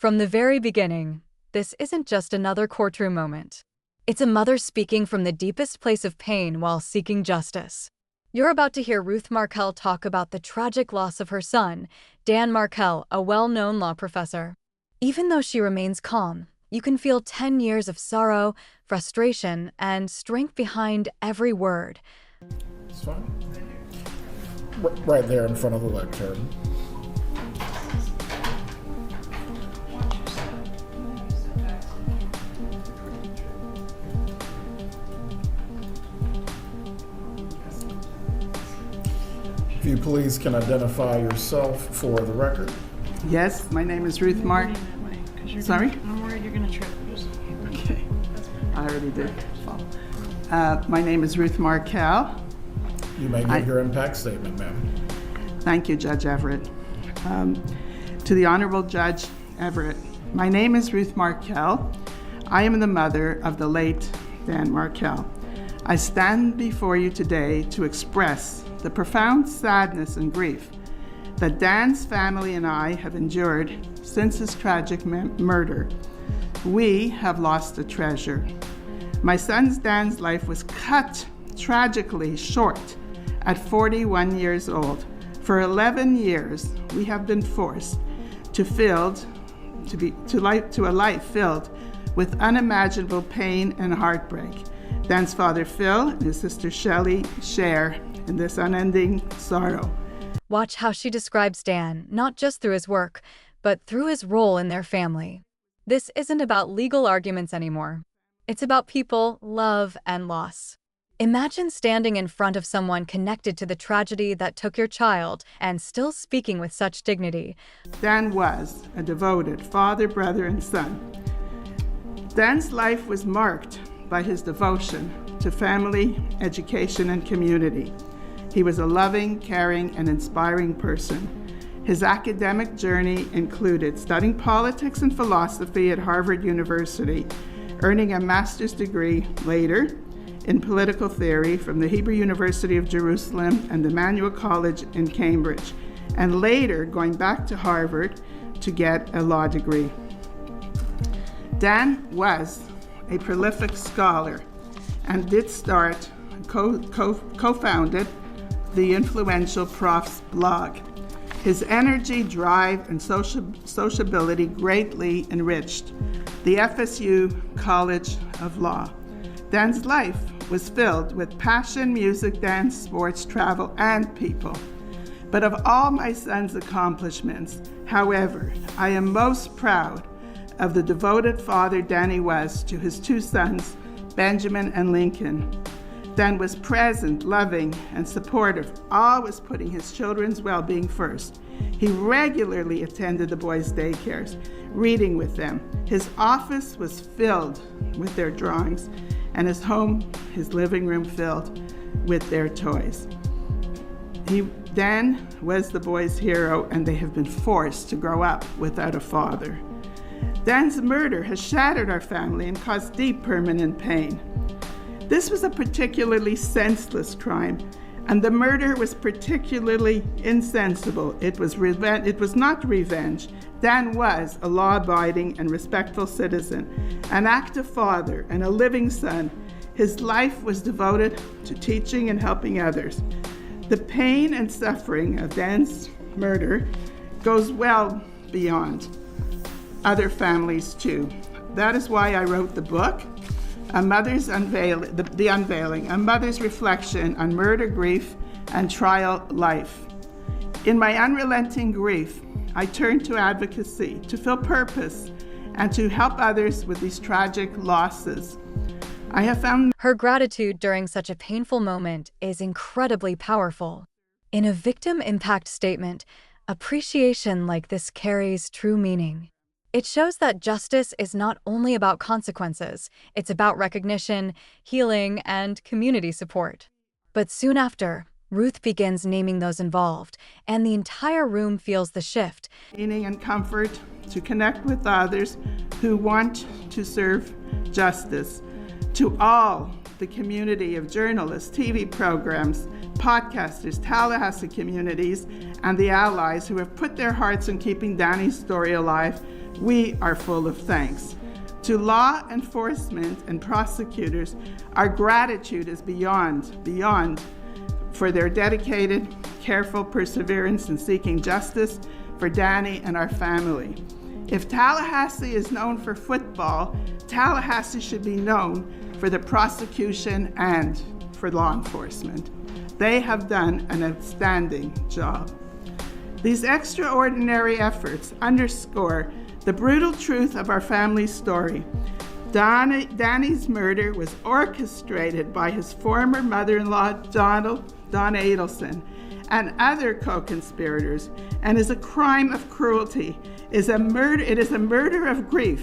From the very beginning, this isn't just another courtroom moment. It's a mother speaking from the deepest place of pain while seeking justice. You're about to hear Ruth Markel talk about the tragic loss of her son, Dan Markel, a well-known law professor. Even though she remains calm, you can feel 10 years of sorrow, frustration, and strength behind every word. It's fine. Right there in front of the lectern. If you please can identify yourself for the record. Yes, my name is Ruth Markel. Sorry? I'm worried you're going to trip. Okay, I already did. My name is Ruth Markel. You may give your impact statement, ma'am. Thank you, Judge Everett. To the Honorable Judge Everett, my name is Ruth Markel. I am the mother of the late Dan Markel. I stand before you today to express the profound sadness and grief that Dan's family and I have endured since his tragic murder. We have lost a treasure. My son Dan's life was cut tragically short at 41 years old. For 11 years, we have been forced to a life filled with unimaginable pain and heartbreak. Dan's father Phil and his sister Shelley share in this unending sorrow. Watch how she describes Dan, not just through his work, but through his role in their family. This isn't about legal arguments anymore. It's about people, love, and loss. Imagine standing in front of someone connected to the tragedy that took your child and still speaking with such dignity. Dan was a devoted father, brother, and son. Dan's life was marked by his devotion to family, education, and community. He was a loving, caring, and inspiring person. His academic journey included studying politics and philosophy at Harvard University, earning a master's degree later in political theory from the Hebrew University of Jerusalem and Emmanuel College in Cambridge, and later going back to Harvard to get a law degree. Dan was a prolific scholar and did start, co-founded the influential Prof's blog. His energy, drive, and sociability greatly enriched the FSU College of Law. Dan's life was filled with passion, music, dance, sports, travel, and people. But of all my son's accomplishments, however, I am most proud of the devoted father Danny was to his two sons, Benjamin and Lincoln. Dan was present, loving, and supportive, always putting his children's well-being first. He regularly attended the boys' daycares, reading with them. His office was filled with their drawings, and his home, his living room, filled with their toys. Dan was the boys' hero, and they have been forced to grow up without a father. Dan's murder has shattered our family and caused deep, permanent pain. This was a particularly senseless crime, and the murder was particularly insensible. It was not revenge. Dan was a law-abiding and respectful citizen, an active father, and a living son. His life was devoted to teaching and helping others. The pain and suffering of Dan's murder goes well beyond other families too. That is why I wrote the book, The Unveiling, a mother's reflection on murder, grief, and trial life. In my unrelenting grief, I turned to advocacy, to feel purpose, and to help others with these tragic losses. I have found her gratitude during such a painful moment is incredibly powerful. In a victim impact statement, appreciation like this carries true meaning. It shows that justice is not only about consequences, it's about recognition, healing, and community support. But soon after, Ruth begins naming those involved, and the entire room feels the shift. Meaning and comfort to connect with others who want to serve justice. To all the community of journalists, TV programs, podcasters, Tallahassee communities, and the allies who have put their hearts in keeping Danny's story alive we are full of thanks. To law enforcement and prosecutors, our gratitude is beyond for their dedicated, careful perseverance in seeking justice for Danny and our family. If Tallahassee is known for football, Tallahassee should be known for the prosecution and for law enforcement. They have done an outstanding job. These extraordinary efforts underscore the brutal truth of our family story. Danny's murder was orchestrated by his former mother-in-law, Donna Adelson, and other co-conspirators, and is a crime of cruelty. It is a murder of grief,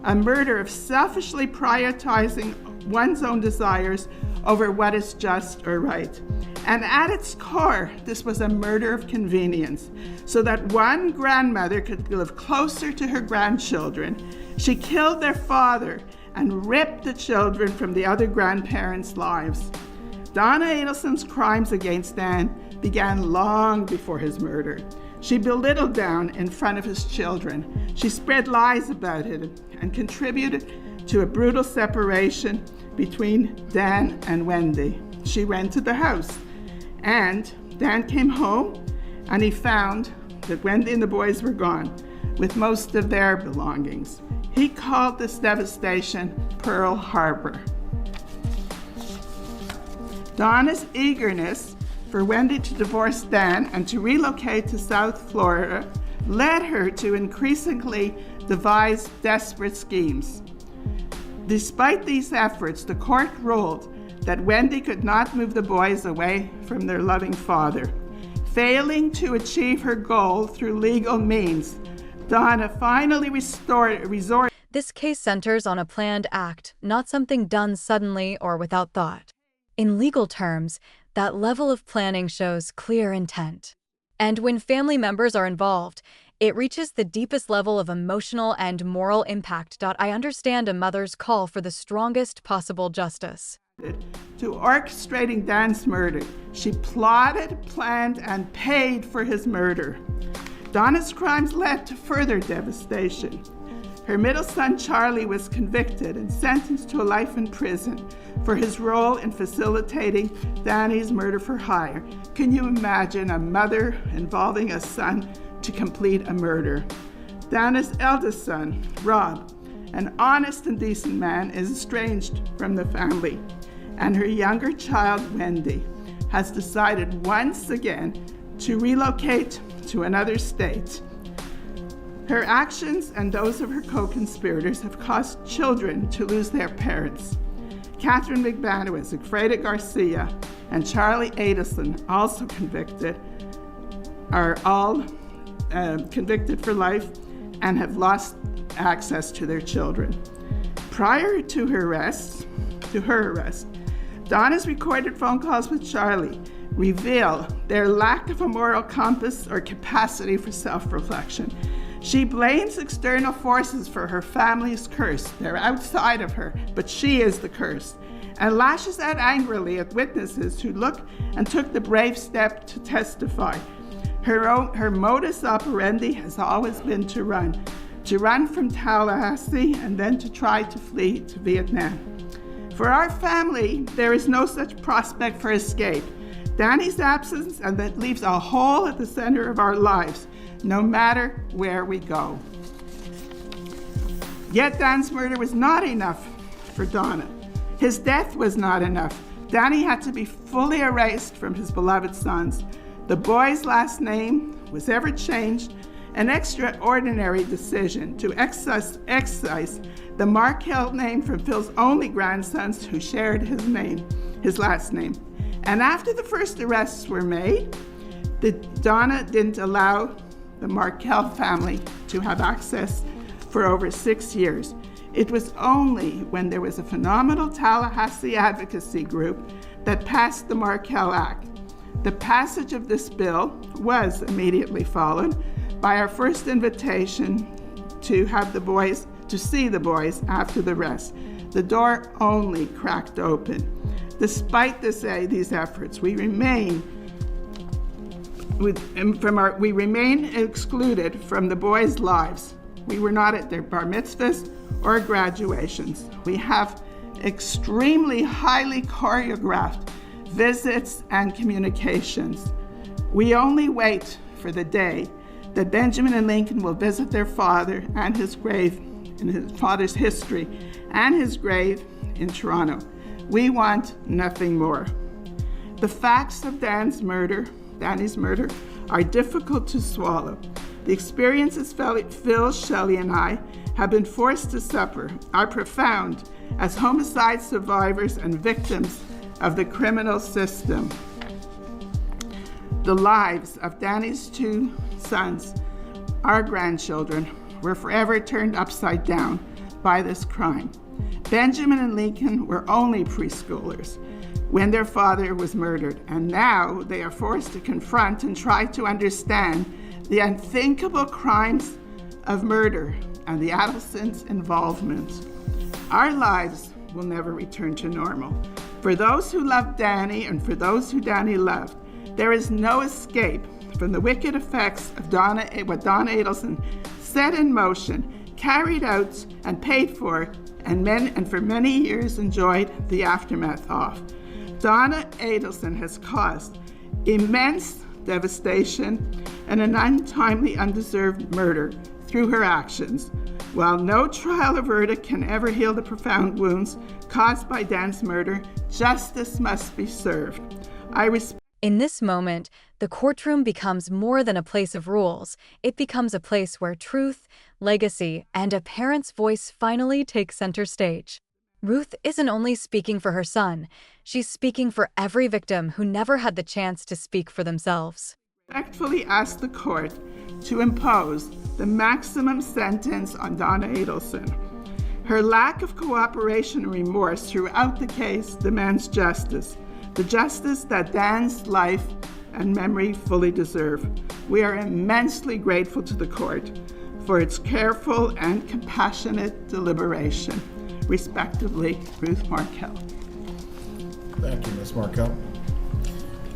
a murder of selfishly prioritizing one's own desires over what is just or right. And at its core, this was a murder of convenience, so that one grandmother could live closer to her grandchildren. She killed their father and ripped the children from the other grandparents' lives. Donna Adelson's crimes against Dan began long before his murder. She belittled Dan in front of his children. She spread lies about it and contributed to a brutal separation between Dan and Wendy. She rented the house, and Dan came home and he found that Wendy and the boys were gone with most of their belongings. He called this devastation Pearl Harbor. Donna's eagerness for Wendy to divorce Dan and to relocate to South Florida led her to increasingly devise desperate schemes. Despite these efforts, the court ruled that Wendy could not move the boys away from their loving father. Failing to achieve her goal through legal means, Donna finally resorted. This case centers on a planned act, not something done suddenly or without thought. In legal terms, that level of planning shows clear intent. And when family members are involved, it reaches the deepest level of emotional and moral impact. I understand a mother's call for the strongest possible justice. To orchestrating Dan's murder, she plotted, planned, and paid for his murder. Donna's crimes led to further devastation. Her middle son, Charlie, was convicted and sentenced to a life in prison for his role in facilitating Danny's murder for hire. Can you imagine a mother involving a son to complete a murder? Donna's eldest son, Rob, an honest and decent man, is estranged from the family, and her younger child, Wendy, has decided once again to relocate to another state. Her actions and those of her co-conspirators have caused children to lose their parents. Catherine McManus, Freda Garcia, and Charlie Adelson, also convicted, are all convicted for life and have lost access to their children. Prior to her arrest, Donna's recorded phone calls with Charlie reveal their lack of a moral compass or capacity for self-reflection. She blames external forces for her family's curse. They're outside of her, but she is the curse, and lashes out angrily at witnesses who took the brave step to testify. Her modus operandi has always been to run from Tallahassee and then to try to flee to Vietnam. For our family, there is no such prospect for escape. Danny's absence, and that leaves a hole at the center of our lives, no matter where we go. Yet Dan's murder was not enough for Donna. His death was not enough. Danny had to be fully erased from his beloved sons. The boy's last name was ever changed, an extraordinary decision to excise the Markel name from Phil's only grandsons who shared his last name. And after the first arrests were made, Donna didn't allow the Markel family to have access for over 6 years. It was only when there was a phenomenal Tallahassee advocacy group that passed the Markel Act. The passage of this bill was immediately followed by our first invitation to see the boys after the arrest. The door only cracked open. Despite these efforts, we remain excluded from the boys' lives. We were not at their bar mitzvahs or graduations. We have extremely highly choreographed visits and communications. We only wait for the day that Benjamin and Lincoln will visit their father and his grave in his father's history and his grave in Toronto. We want nothing more. The facts of Danny's murder, are difficult to swallow. The experiences Phil, Shelley, and I have been forced to suffer are profound as homicide survivors and victims of the criminal system. The lives of Danny's two sons, our grandchildren, were forever turned upside down by this crime. Benjamin and Lincoln were only preschoolers when their father was murdered, and now they are forced to confront and try to understand the unthinkable crimes of murder and the Adelsons' involvement. Our lives will never return to normal. For those who loved Danny and for those who Danny loved, there is no escape from the wicked effects of what Donna Adelson set in motion, carried out, and paid for, and for many years enjoyed the aftermath of. Donna Adelson has caused immense devastation and an untimely, undeserved murder through her actions. While no trial or verdict can ever heal the profound wounds caused by Dan's murder, justice must be served. In this moment, the courtroom becomes more than a place of rules. It becomes a place where truth, legacy, and a parent's voice finally take center stage. Ruth isn't only speaking for her son, she's speaking for every victim who never had the chance to speak for themselves. Respectfully ask the court to impose the maximum sentence on Donna Adelson. Her lack of cooperation and remorse throughout the case demands justice, the justice that Dan's life and memory fully deserve. We are immensely grateful to the court for its careful and compassionate deliberation. Respectively, Ruth Markel. Thank you, Ms. Markel.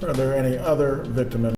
Are there any other victim